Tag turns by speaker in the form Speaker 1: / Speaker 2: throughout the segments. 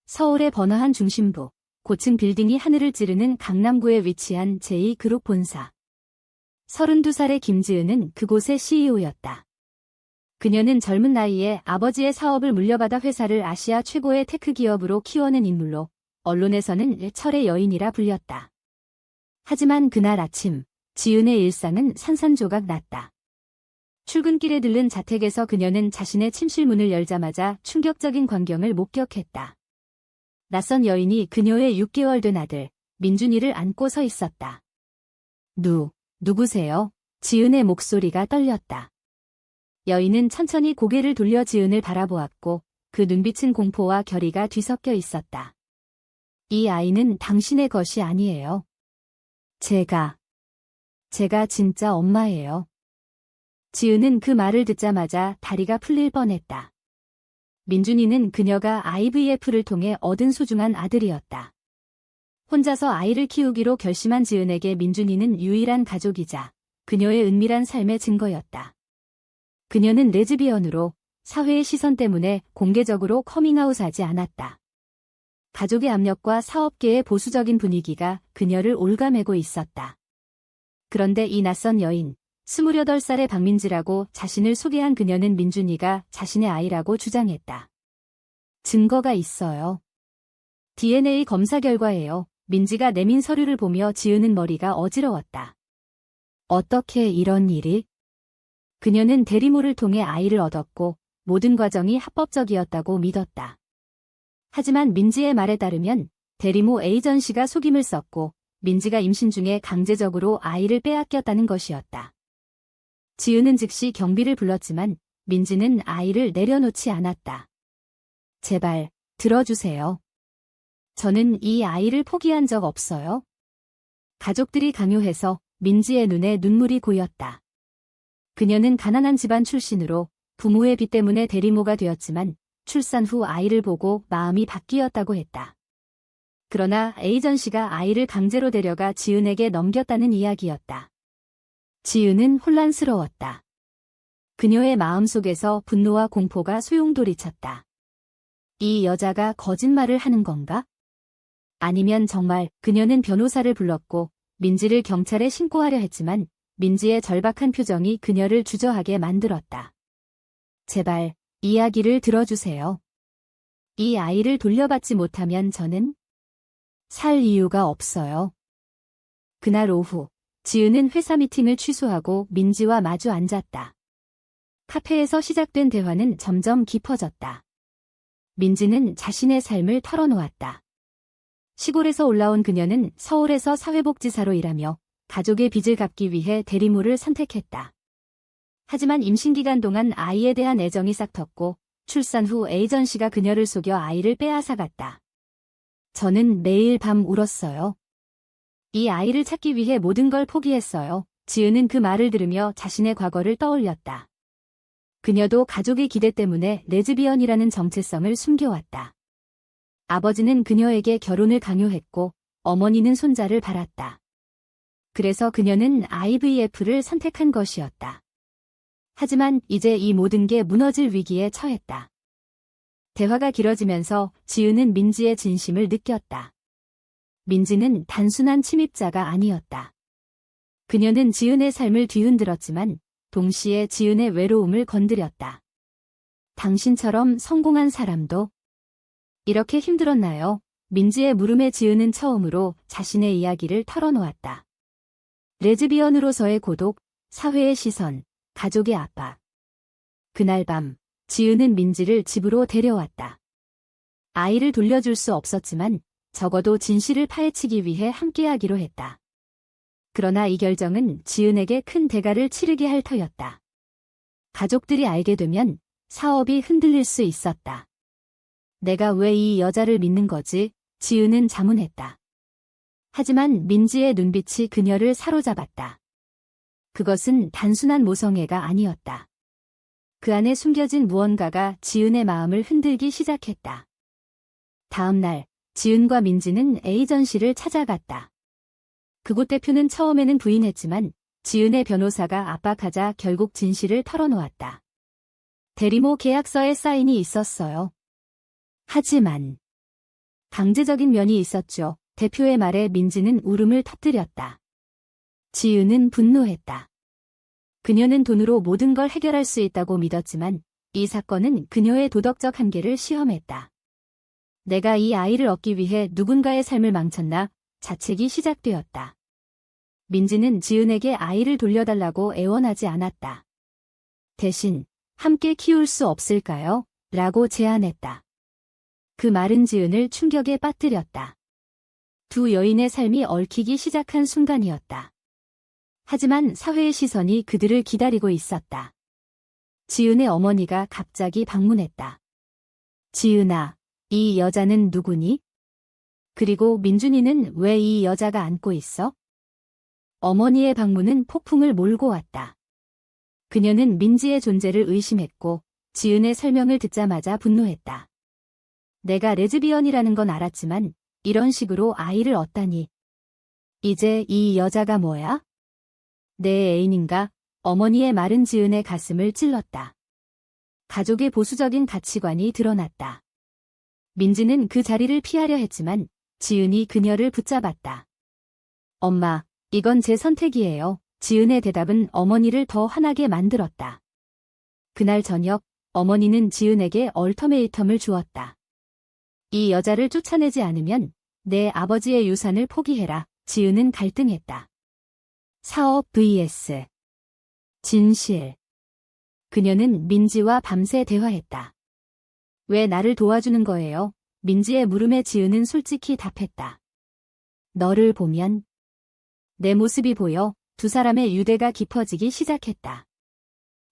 Speaker 1: 서울의 번화한 중심부, 고층 빌딩이 하늘을 찌르는 강남구에 위치한 제2그룹 본사. 32살의 김지은은 그곳의 CEO였다. 그녀는 젊은 나이에 아버지의 사업을 물려받아 회사를 아시아 최고의 테크 기업으로 키워낸 인물로 언론에서는 철의 여인이라 불렸다. 하지만 그날 아침, 지은의 일상은 산산조각 났다. 출근길에 들른 자택에서 그녀는 자신의 침실 문을 열자마자 충격적인 광경을 목격했다. 낯선 여인이 그녀의 6개월 된 아들, 민준이를 안고 서 있었다. 누구세요? 지은의 목소리가 떨렸다. 여인은 천천히 고개를 돌려 지은을 바라보았고 그 눈빛은 공포와 결의가 뒤섞여 있었다. 이 아이는 당신의 것이 아니에요. 제가 진짜 엄마예요. 지은은 그 말을 듣자마자 다리가 풀릴 뻔했다. 민준이는 그녀가 IVF를 통해 얻은 소중한 아들이었다. 혼자서 아이를 키우기로 결심한 지은에게 민준이는 유일한 가족이자 그녀의 은밀한 삶의 증거였다. 그녀는 레즈비언으로 사회의 시선 때문에 공개적으로 커밍아웃하지 않았다. 가족의 압력과 사업계의 보수적인 분위기가 그녀를 올가매고 있었다. 그런데 이 낯선 여인, 28살의 박민지라고 자신을 소개한 그녀는 민준이가 자신의 아이라고 주장했다. 증거가 있어요. DNA 검사 결과예요. 민지가 내민 서류를 보며 지은은 머리가 어지러웠다. 어떻게 이런 일이? 그녀는 대리모를 통해 아이를 얻었고 모든 과정이 합법적이었다고 믿었다. 하지만 민지의 말에 따르면 대리모 에이전시가 속임을 썼고 민지가 임신 중에 강제적으로 아이를 빼앗겼다는 것이었다. 지은은 즉시 경비를 불렀지만 민지는 아이를 내려놓지 않았다. 제발 들어주세요. 저는 이 아이를 포기한 적 없어요. 가족들이 강요해서 민지의 눈에 눈물이 고였다. 그녀는 가난한 집안 출신으로 부모의 빚 때문에 대리모가 되었지만 출산 후 아이를 보고 마음이 바뀌었다고 했다. 그러나 에이전시가 아이를 강제로 데려가 지은에게 넘겼다는 이야기였다. 지은은 혼란스러웠다. 그녀의 마음속에서 분노와 공포가 소용돌이쳤다. 이 여자가 거짓말을 하는 건가? 아니면 정말 그녀는 변호사를 불렀고 민지를 경찰에 신고하려 했지만 민지의 절박한 표정이 그녀를 주저하게 만들었다. 제발 이야기를 들어주세요. 이 아이를 돌려받지 못하면 저는 살 이유가 없어요. 그날 오후 지은은 회사 미팅을 취소하고 민지와 마주 앉았다. 카페에서 시작된 대화는 점점 깊어졌다. 민지는 자신의 삶을 털어놓았다. 시골에서 올라온 그녀는 서울에서 사회복지사로 일하며 가족의 빚을 갚기 위해 대리모를 선택했다. 하지만 임신 기간 동안 아이에 대한 애정이 싹텄고 출산 후 에이전시가 그녀를 속여 아이를 빼앗아갔다. 저는 매일 밤 울었어요. 이 아이를 찾기 위해 모든 걸 포기했어요. 지은은 그 말을 들으며 자신의 과거를 떠올렸다. 그녀도 가족의 기대 때문에 레즈비언이라는 정체성을 숨겨왔다. 아버지는 그녀에게 결혼을 강요했고 어머니는 손자를 바랐다. 그래서 그녀는 IVF를 선택한 것이었다. 하지만 이제 이 모든 게 무너질 위기에 처했다. 대화가 길어지면서 지은은 민지의 진심을 느꼈다. 민지는 단순한 침입자가 아니었다. 그녀는 지은의 삶을 뒤흔들었지만 동시에 지은의 외로움을 건드렸다. 당신처럼 성공한 사람도 이렇게 힘들었나요? 민지의 물음에 지은은 처음으로 자신의 이야기를 털어놓았다. 레즈비언으로서의 고독, 사회의 시선, 가족의 압박. 그날 밤 지은은 민지를 집으로 데려왔다. 아이를 돌려줄 수 없었지만 적어도 진실을 파헤치기 위해 함께하기로 했다. 그러나 이 결정은 지은에게 큰 대가를 치르게 할 터였다. 가족들이 알게 되면 사업이 흔들릴 수 있었다. 내가 왜 이 여자를 믿는 거지? 지은은 자문했다. 하지만 민지의 눈빛이 그녀를 사로잡았다. 그것은 단순한 모성애가 아니었다. 그 안에 숨겨진 무언가가 지은의 마음을 흔들기 시작했다. 다음 날 지은과 민지는 에이전시를 찾아갔다. 그곳 대표는 처음에는 부인했지만 지은의 변호사가 압박하자 결국 진실을 털어놓았다. 대리모 계약서에 사인이 있었어요. 하지만 강제적인 면이 있었죠. 대표의 말에 민지는 울음을 터뜨렸다. 지은은 분노했다. 그녀는 돈으로 모든 걸 해결할 수 있다고 믿었지만 이 사건은 그녀의 도덕적 한계를 시험했다. 내가 이 아이를 얻기 위해 누군가의 삶을 망쳤나? 자책이 시작되었다. 민지는 지은에게 아이를 돌려달라고 애원하지 않았다. 대신 함께 키울 수 없을까요? 라고 제안했다. 그 말은 지은을 충격에 빠뜨렸다. 두 여인의 삶이 얽히기 시작한 순간이었다. 하지만 사회의 시선이 그들을 기다리고 있었다. 지은의 어머니가 갑자기 방문했다. 지은아, 이 여자는 누구니? 그리고 민준이는 왜 이 여자가 안고 있어? 어머니의 방문은 폭풍을 몰고 왔다. 그녀는 민지의 존재를 의심했고 지은의 설명을 듣자마자 분노했다. 내가 레즈비언이라는 건 알았지만 이런 식으로 아이를 얻다니. 이제 이 여자가 뭐야? 내 애인인가? 어머니의 말은 지은의 가슴을 찔렀다. 가족의 보수적인 가치관이 드러났다. 민지는 그 자리를 피하려 했지만 지은이 그녀를 붙잡았다. 엄마, 이건 제 선택이에요. 지은의 대답은 어머니를 더 화나게 만들었다. 그날 저녁 어머니는 지은에게 얼터메이텀을 주었다. 이 여자를 쫓아내지 않으면 내 아버지의 유산을 포기해라. 지은은 갈등했다. 사업 vs 진실. 그녀는 민지와 밤새 대화했다. 왜 나를 도와주는 거예요? 민지의 물음에 지은은 솔직히 답했다. 너를 보면 내 모습이 보여. 두 사람의 유대가 깊어지기 시작했다.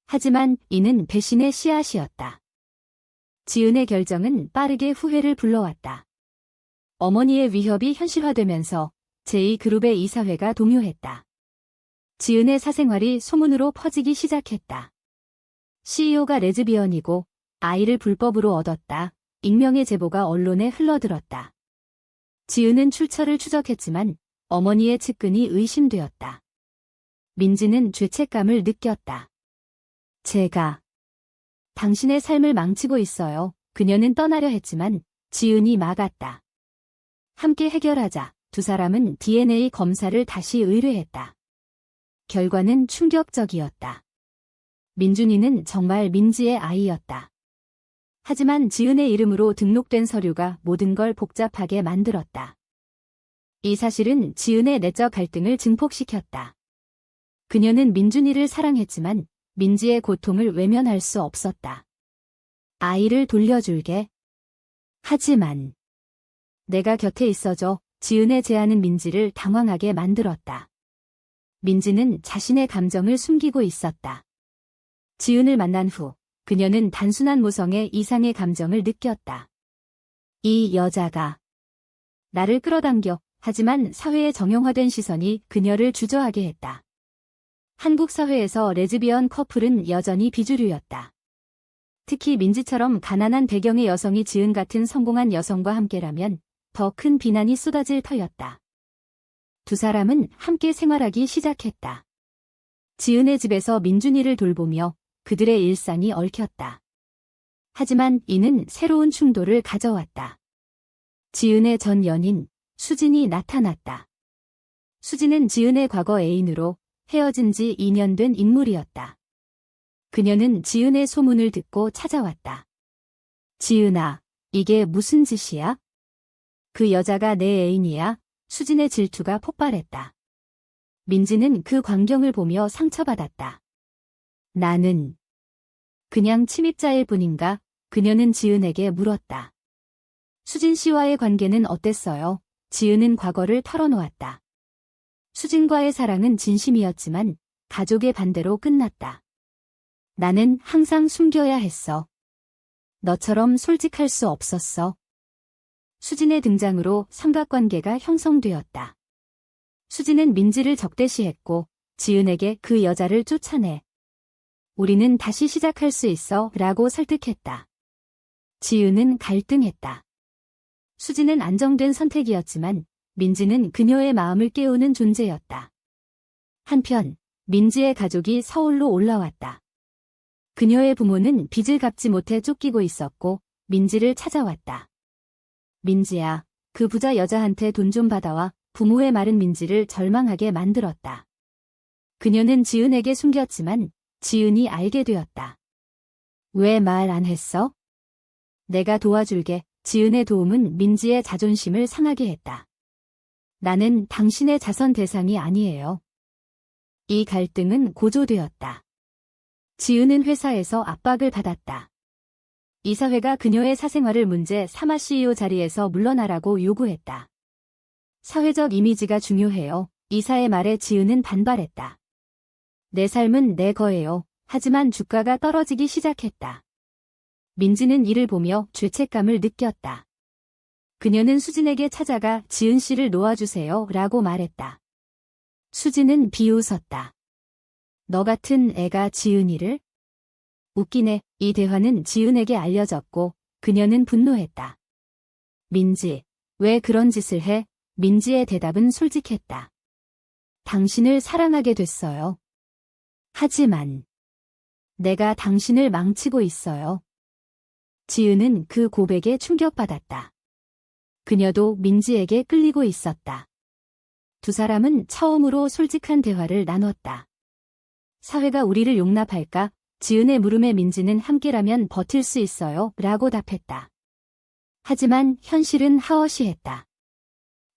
Speaker 1: 하지만 이는 배신의 씨앗이었다. 지은의 결정은 빠르게 후회를 불러왔다. 어머니의 위협이 현실화되면서 제2그룹의 이사회가 동요했다. 지은의 사생활이 소문으로 퍼지기 시작했다. CEO가 레즈비언이고 아이를 불법으로 얻었다. 익명의 제보가 언론에 흘러들었다. 지은은 출처를 추적했지만 어머니의 측근이 의심되었다. 민지는 죄책감을 느꼈다. 제가 당신의 삶을 망치고 있어요. 그녀는 떠나려 했지만 지은이 막았다. 함께 해결하자. 두 사람은 DNA 검사를 다시 의뢰했다. 결과는 충격적이었다. 민준이는 정말 민지의 아이였다. 하지만 지은의 이름으로 등록된 서류가 모든 걸 복잡하게 만들었다. 이 사실은 지은의 내적 갈등을 증폭시켰다. 그녀는 민준이를 사랑했지만 민지의 고통을 외면할 수 없었다. 아이를 돌려줄게. 하지만 내가 곁에 있어줘. 지은의 제안은 민지를 당황하게 만들었다. 민지는 자신의 감정을 숨기고 있었다. 지은을 만난 후 그녀는 단순한 모성의 이상의 감정을 느꼈다. 이 여자가 나를 끌어당겨. 하지만 사회의 정형화된 시선이 그녀를 주저하게 했다. 한국 사회에서 레즈비언 커플은 여전히 비주류였다. 특히 민지처럼 가난한 배경의 여성이 지은 같은 성공한 여성과 함께라면 더 큰 비난이 쏟아질 터였다. 두 사람은 함께 생활하기 시작했다. 지은의 집에서 민준이를 돌보며 그들의 일상이 얽혔다. 하지만 이는 새로운 충돌을 가져왔다. 지은의 전 연인 수진이 나타났다. 수진은 지은의 과거 애인으로 헤어진 지 2년 된 인물이었다. 그녀는 지은의 소문을 듣고 찾아왔다. 지은아, 이게 무슨 짓이야? 그 여자가 내 애인이야? 수진의 질투가 폭발했다. 민지는 그 광경을 보며 상처받았다. 나는 그냥 침입자일 뿐인가? 그녀는 지은에게 물었다. 수진 씨와의 관계는 어땠어요? 지은은 과거를 털어놓았다. 수진과의 사랑은 진심이었지만 가족의 반대로 끝났다. 나는 항상 숨겨야 했어. 너처럼 솔직할 수 없었어. 수진의 등장으로 삼각관계가 형성되었다. 수진은 민지를 적대시했고 지은에게 그 여자를 쫓아내. 우리는 다시 시작할 수 있어 라고 설득했다. 지은은 갈등했다. 수진은 안정된 선택이었지만 민지는 그녀의 마음을 깨우는 존재였다. 한편 민지의 가족이 서울로 올라왔다. 그녀의 부모는 빚을 갚지 못해 쫓기고 있었고 민지를 찾아왔다. 민지야, 그 부자 여자한테 돈 좀 받아와. 부모의 말은 민지를 절망하게 만들었다. 그녀는 지은에게 숨겼지만 지은이 알게 되었다. 왜 말 안 했어? 내가 도와줄게. 지은의 도움은 민지의 자존심을 상하게 했다. 나는 당신의 자선 대상이 아니에요. 이 갈등은 고조되었다. 지은은 회사에서 압박을 받았다. 이사회가 그녀의 사생활을 문제 삼아 CEO 자리에서 물러나라고 요구했다. 사회적 이미지가 중요해요. 이사의 말에 지은은 반발했다. 내 삶은 내 거예요. 하지만 주가가 떨어지기 시작했다. 민지는 이를 보며 죄책감을 느꼈다. 그녀는 수진에게 찾아가 지은 씨를 놓아주세요 라고 말했다. 수진은 비웃었다. 너 같은 애가 지은이를? 웃기네. 이 대화는 지은에게 알려졌고 그녀는 분노했다. 민지, 왜 그런 짓을 해? 민지의 대답은 솔직했다. 당신을 사랑하게 됐어요. 하지만 내가 당신을 망치고 있어요. 지은은 그 고백에 충격받았다. 그녀도 민지에게 끌리고 있었다. 두 사람은 처음으로 솔직한 대화를 나눴다. 사회가 우리를 용납할까? 지은의 물음에 민지는 함께라면 버틸 수 있어요 라고 답했다. 하지만 현실은 하어시했다.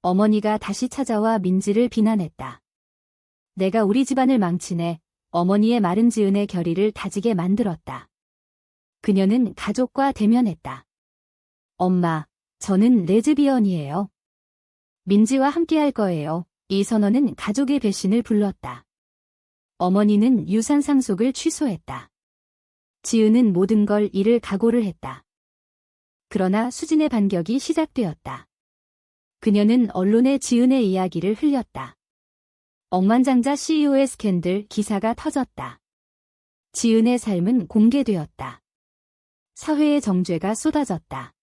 Speaker 1: 어머니가 다시 찾아와 민지를 비난했다. 내가 우리 집안을 망치네. 어머니의 말은 지은의 결의를 다지게 만들었다. 그녀는 가족과 대면했다. 엄마, 저는 레즈비언이에요. 민지와 함께할 거예요. 이 선언은 가족의 배신을 불렀다. 어머니는 유산 상속을 취소했다. 지은은 모든 걸 잃을 각오를 했다. 그러나 수진의 반격이 시작되었다. 그녀는 언론에 지은의 이야기를 흘렸다. 억만장자 CEO의 스캔들 기사가 터졌다. 지은의 삶은 공개되었다. 사회의 정죄가 쏟아졌다.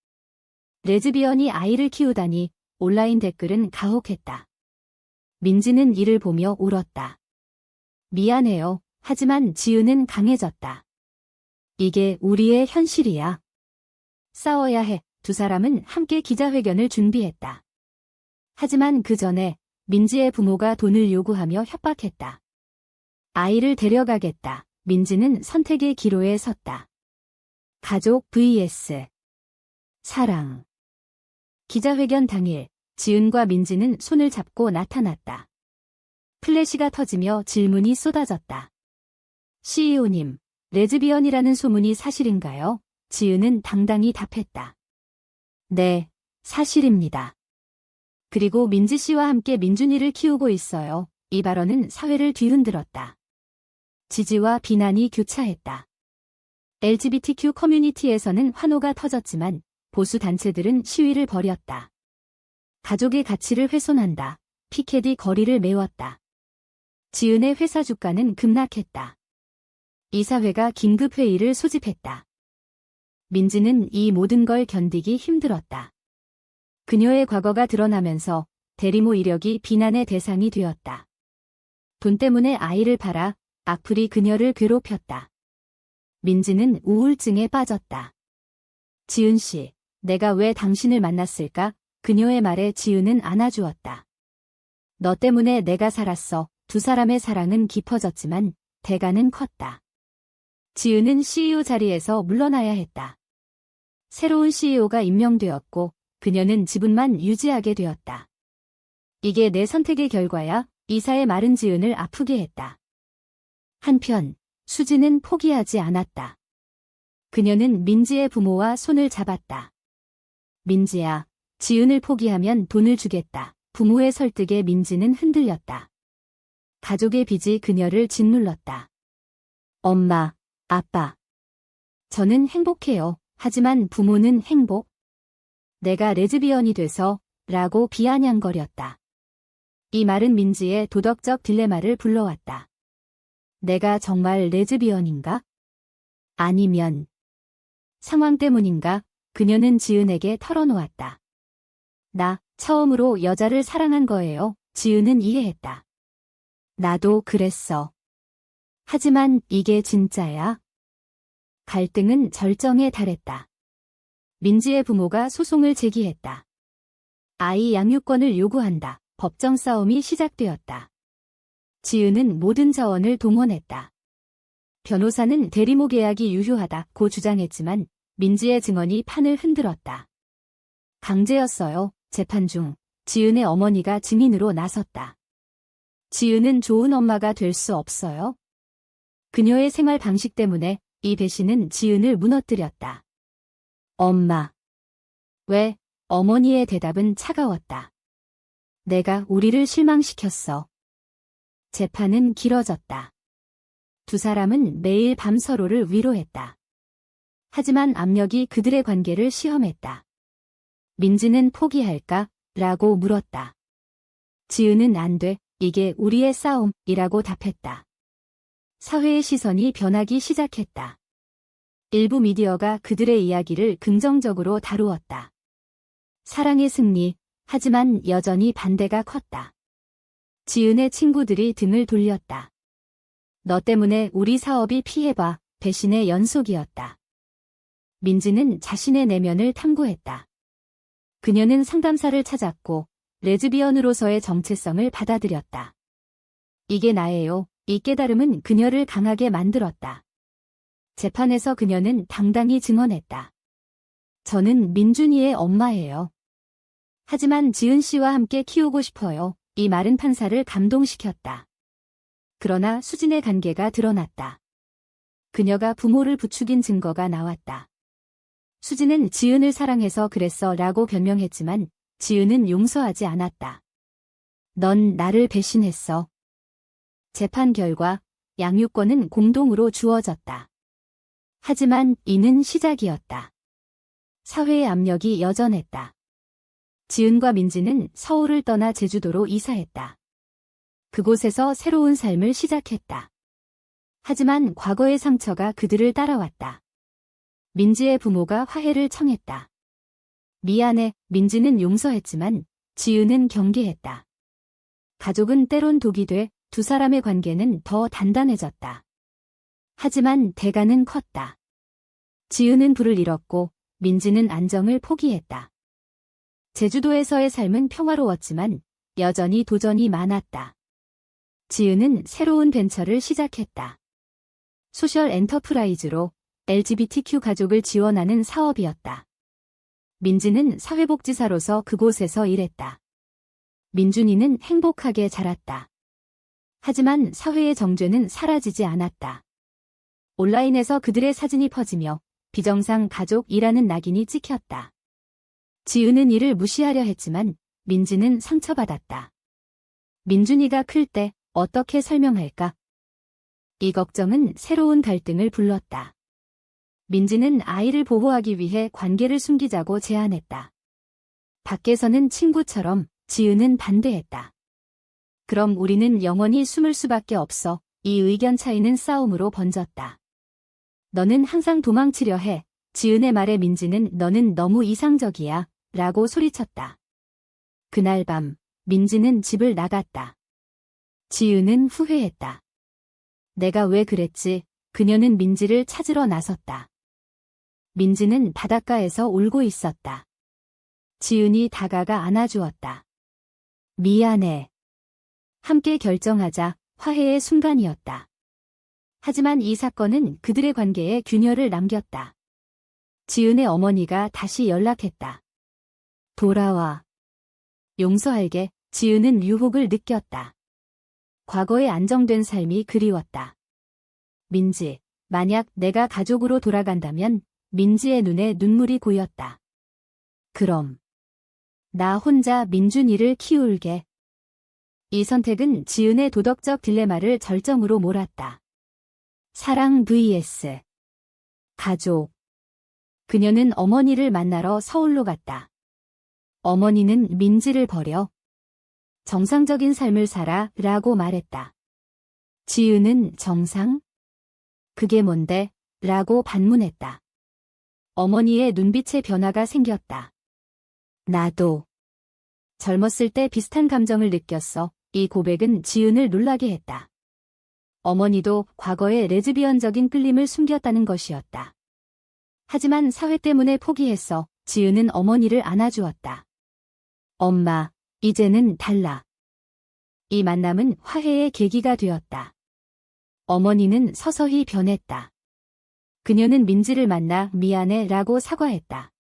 Speaker 1: 레즈비언이 아이를 키우다니. 온라인 댓글은 가혹했다. 민지는 이를 보며 울었다. 미안해요. 하지만 지은은 강해졌다. 이게 우리의 현실이야. 싸워야 해. 두 사람은 함께 기자회견을 준비했다. 하지만 그 전에 민지의 부모가 돈을 요구하며 협박했다. 아이를 데려가겠다. 민지는 선택의 기로에 섰다. 가족 vs 사랑. 기자회견 당일, 지은과 민지는 손을 잡고 나타났다. 플래시가 터지며 질문이 쏟아졌다. CEO님, 레즈비언이라는 소문이 사실인가요? 지은은 당당히 답했다. 네, 사실입니다. 그리고 민지 씨와 함께 민준이를 키우고 있어요. 이 발언은 사회를 뒤흔들었다. 지지와 비난이 교차했다. LGBTQ 커뮤니티에서는 환호가 터졌지만 보수 단체들은 시위를 벌였다. 가족의 가치를 훼손한다. 피켓이 거리를 메웠다. 지은의 회사 주가는 급락했다. 이사회가 긴급회의를 소집했다. 민지는 이 모든 걸 견디기 힘들었다. 그녀의 과거가 드러나면서 대리모 이력이 비난의 대상이 되었다. 돈 때문에 아이를 팔아 악플이 그녀를 괴롭혔다. 민지는 우울증에 빠졌다. 지은 씨, 내가 왜 당신을 만났을까? 그녀의 말에 지은은 안아주었다. 너 때문에 내가 살았어. 두 사람의 사랑은 깊어졌지만 대가는 컸다. 지은은 CEO 자리에서 물러나야 했다. 새로운 CEO가 임명되었고 그녀는 지분만 유지하게 되었다. 이게 내 선택의 결과야. 이사의 말은 지은을 아프게 했다. 한편 수지는 포기하지 않았다. 그녀는 민지의 부모와 손을 잡았다. 민지야, 지은을 포기하면 돈을 주겠다. 부모의 설득에 민지는 흔들렸다. 가족의 빚이 그녀를 짓눌렀다. 엄마, 아빠. 저는 행복해요. 하지만 부모는 행복? 내가 레즈비언이 돼서 라고 비아냥거렸다. 이 말은 민지의 도덕적 딜레마를 불러왔다. 내가 정말 레즈비언인가? 아니면 상황 때문인가? 그녀는 지은에게 털어놓았다. 나 처음으로 여자를 사랑한 거예요. 지은은 이해했다. 나도 그랬어. 하지만 이게 진짜야? 갈등은 절정에 달했다. 민지의 부모가 소송을 제기했다. 아이 양육권을 요구한다. 법정 싸움이 시작되었다. 지은은 모든 자원을 동원했다. 변호사는 대리모 계약이 유효하다고 주장했지만 민지의 증언이 판을 흔들었다. 강제였어요. 재판 중 지은의 어머니가 증인으로 나섰다. 지은은 좋은 엄마가 될 수 없어요. 그녀의 생활 방식 때문에 이 배신은 지은을 무너뜨렸다. 엄마. 왜? 어머니의 대답은 차가웠다. 내가 우리를 실망시켰어. 재판은 길어졌다. 두 사람은 매일 밤 서로를 위로했다. 하지만 압력이 그들의 관계를 시험했다. 민지는 포기할까? 라고 물었다. 지은은 안 돼. 이게 우리의 싸움이라고 답했다. 사회의 시선이 변하기 시작했다. 일부 미디어가 그들의 이야기를 긍정적으로 다루었다. 사랑의 승리, 하지만 여전히 반대가 컸다. 지은의 친구들이 등을 돌렸다. 너 때문에 우리 사업이 피해봐. 배신의 연속이었다. 민지는 자신의 내면을 탐구했다. 그녀는 상담사를 찾았고 레즈비언으로서의 정체성을 받아들였다. 이게 나예요. 이 깨달음은 그녀를 강하게 만들었다. 재판에서 그녀는 당당히 증언했다. 저는 민준이의 엄마예요. 하지만 지은 씨와 함께 키우고 싶어요. 이 말은 판사를 감동시켰다. 그러나 수진의 관계가 드러났다. 그녀가 부모를 부추긴 증거가 나왔다. 수진은 지은을 사랑해서 그랬어 라고 변명했지만 지은은 용서하지 않았다. 넌 나를 배신했어. 재판 결과 양육권은 공동으로 주어졌다. 하지만 이는 시작이었다. 사회의 압력이 여전했다. 지은과 민지는 서울을 떠나 제주도로 이사했다. 그곳에서 새로운 삶을 시작했다. 하지만 과거의 상처가 그들을 따라왔다. 민지의 부모가 화해를 청했다. 미안해. 민지는 용서했지만 지은은 경계했다. 가족은 때론 독이 돼 두 사람의 관계는 더 단단해졌다. 하지만 대가는 컸다. 지은은 부를 잃었고 민지는 안정을 포기했다. 제주도에서의 삶은 평화로웠지만 여전히 도전이 많았다. 지은은 새로운 벤처를 시작했다. 소셜 엔터프라이즈로 LGBTQ 가족을 지원하는 사업이었다. 민지는 사회복지사로서 그곳에서 일했다. 민준이는 행복하게 자랐다. 하지만 사회의 정죄는 사라지지 않았다. 온라인에서 그들의 사진이 퍼지며 비정상 가족이라는 낙인이 찍혔다. 지은은 이를 무시하려 했지만 민지는 상처받았다. 민준이가 클 때 어떻게 설명할까? 이 걱정은 새로운 갈등을 불렀다. 민지는 아이를 보호하기 위해 관계를 숨기자고 제안했다. 밖에서는 친구처럼, 지은은 반대했다. 그럼 우리는 영원히 숨을 수밖에 없어. 이 의견 차이는 싸움으로 번졌다. 너는 항상 도망치려 해. 지은의 말에 민지는 너는 너무 이상적이야 라고 소리쳤다. 그날 밤 민지는 집을 나갔다. 지은은 후회했다. 내가 왜 그랬지? 그녀는 민지를 찾으러 나섰다. 민지는 바닷가에서 울고 있었다. 지은이 다가가 안아주었다. 미안해. 함께 결정하자. 화해의 순간이었다. 하지만 이 사건은 그들의 관계에 균열을 남겼다. 지은의 어머니가 다시 연락했다. 돌아와. 용서할게. 지은은 유혹을 느꼈다. 과거의 안정된 삶이 그리웠다. 민지, 만약 내가 가족으로 돌아간다면 민지의 눈에 눈물이 고였다. 그럼 나 혼자 민준이를 키울게. 이 선택은 지은의 도덕적 딜레마를 절정으로 몰았다. 사랑 vs 가족. 그녀는 어머니를 만나러 서울로 갔다. 어머니는 민지를 버려 정상적인 삶을 살아 라고 말했다. 지은은 정상? 그게 뭔데? 라고 반문했다. 어머니의 눈빛에 변화가 생겼다. 나도 젊었을 때 비슷한 감정을 느꼈어. 이 고백은 지은을 놀라게 했다. 어머니도 과거의 레즈비언적인 끌림을 숨겼다는 것이었다. 하지만 사회 때문에 포기했어. 지은은 어머니를 안아주었다. 엄마, 이제는 달라. 이 만남은 화해의 계기가 되었다. 어머니는 서서히 변했다. 그녀는 민지를 만나 미안해 라고 사과했다.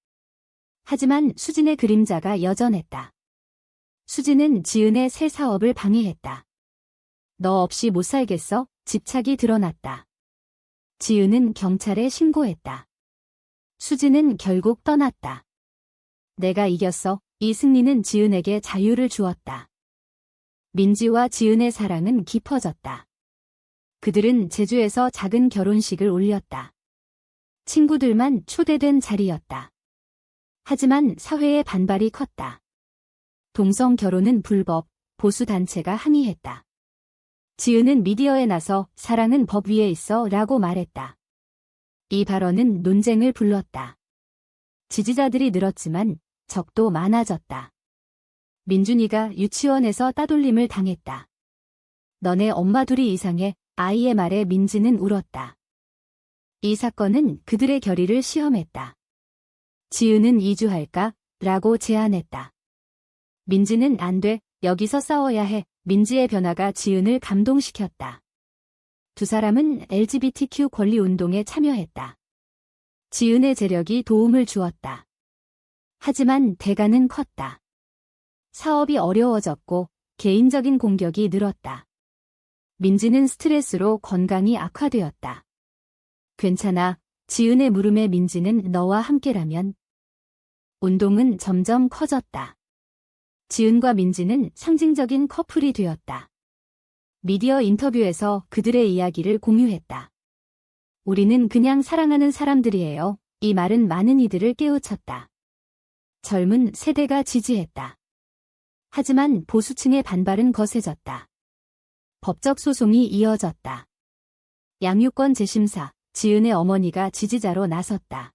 Speaker 1: 하지만 수진의 그림자가 여전했다. 수진은 지은의 새 사업을 방해했다. 너 없이 못 살겠어? 집착이 드러났다. 지은은 경찰에 신고했다. 수진은 결국 떠났다. 내가 이겼어. 이 승리는 지은에게 자유를 주었다. 민지와 지은의 사랑은 깊어졌다. 그들은 제주에서 작은 결혼식을 올렸다. 친구들만 초대된 자리였다. 하지만 사회의 반발이 컸다. 동성 결혼은 불법, 보수단체가 항의했다. 지은은 미디어에 나서 사랑은 법 위에 있어 라고 말했다. 이 발언은 논쟁을 불렀다. 지지자들이 늘었지만 적도 많아졌다. 민준이가 유치원에서 따돌림을 당했다. 너네 엄마 둘이 이상해. 아이의 말에 민지는 울었다. 이 사건은 그들의 결의를 시험했다. 지은은 이주할까? 라고 제안했다. 민지는 안 돼. 여기서 싸워야 해. 민지의 변화가 지은을 감동시켰다. 두 사람은 LGBTQ 권리 운동에 참여했다. 지은의 재력이 도움을 주었다. 하지만 대가는 컸다. 사업이 어려워졌고 개인적인 공격이 늘었다. 민지는 스트레스로 건강이 악화되었다. 괜찮아. 지은의 물음에 민지는 너와 함께라면. 운동은 점점 커졌다. 지은과 민지는 상징적인 커플이 되었다. 미디어 인터뷰에서 그들의 이야기를 공유했다. 우리는 그냥 사랑하는 사람들이에요. 이 말은 많은 이들을 깨우쳤다. 젊은 세대가 지지했다. 하지만 보수층의 반발은 거세졌다. 법적 소송이 이어졌다. 양육권 재심사, 지은의 어머니가 지지자로 나섰다.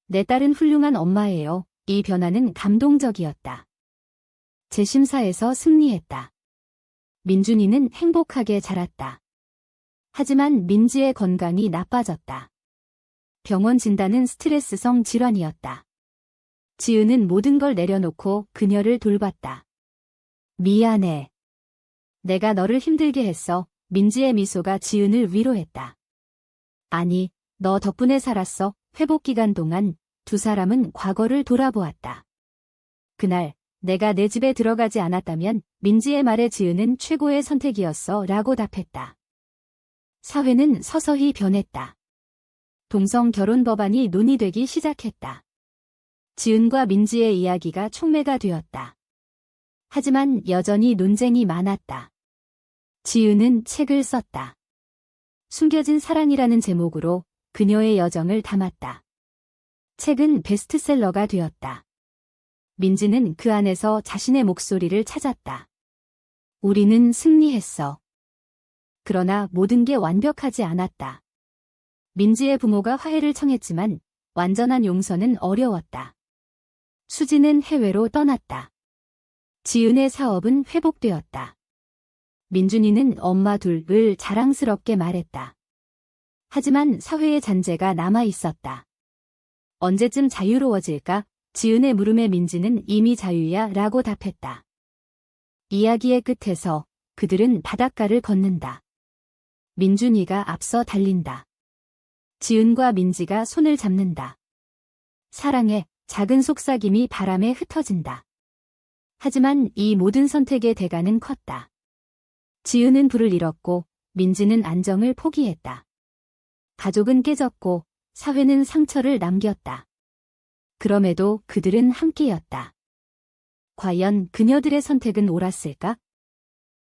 Speaker 1: 내 딸은 훌륭한 엄마예요. 이 변화는 감동적이었다. 재심사에서 승리했다. 민준이는 행복하게 자랐다. 하지만 민지의 건강이 나빠졌다. 병원 진단은 스트레스성 질환이었다. 지은은 모든 걸 내려놓고 그녀를 돌봤다. 미안해. 내가 너를 힘들게 했어. 민지의 미소가 지은을 위로했다. 아니, 너 덕분에 살았어. 회복 기간 동안 두 사람은 과거를 돌아보았다. 그날 내가 내 집에 들어가지 않았다면 민지의 말에 지은은 최고의 선택이었어 라고 답했다. 사회는 서서히 변했다. 동성 결혼 법안이 논의되기 시작했다. 지은과 민지의 이야기가 촉매가 되었다. 하지만 여전히 논쟁이 많았다. 지은은 책을 썼다. 숨겨진 사랑이라는 제목으로 그녀의 여정을 담았다. 책은 베스트셀러가 되었다. 민지는 그 안에서 자신의 목소리를 찾았다. 우리는 승리했어. 그러나 모든 게 완벽하지 않았다. 민지의 부모가 화해를 청했지만 완전한 용서는 어려웠다. 수지는 해외로 떠났다. 지은의 사업은 회복되었다. 민준이는 엄마 둘을 자랑스럽게 말했다. 하지만 사회의 잔재가 남아 있었다. 언제쯤 자유로워질까? 지은의 물음에 민지는 이미 자유야 라고 답했다. 이야기의 끝에서 그들은 바닷가를 걷는다. 민준이가 앞서 달린다. 지은과 민지가 손을 잡는다. 사랑해. 작은 속삭임이 바람에 흩어진다. 하지만 이 모든 선택의 대가는 컸다. 지은은 불을 잃었고 민지는 안정을 포기했다. 가족은 깨졌고 사회는 상처를 남겼다. 그럼에도 그들은 함께였다. 과연 그녀들의 선택은 옳았을까?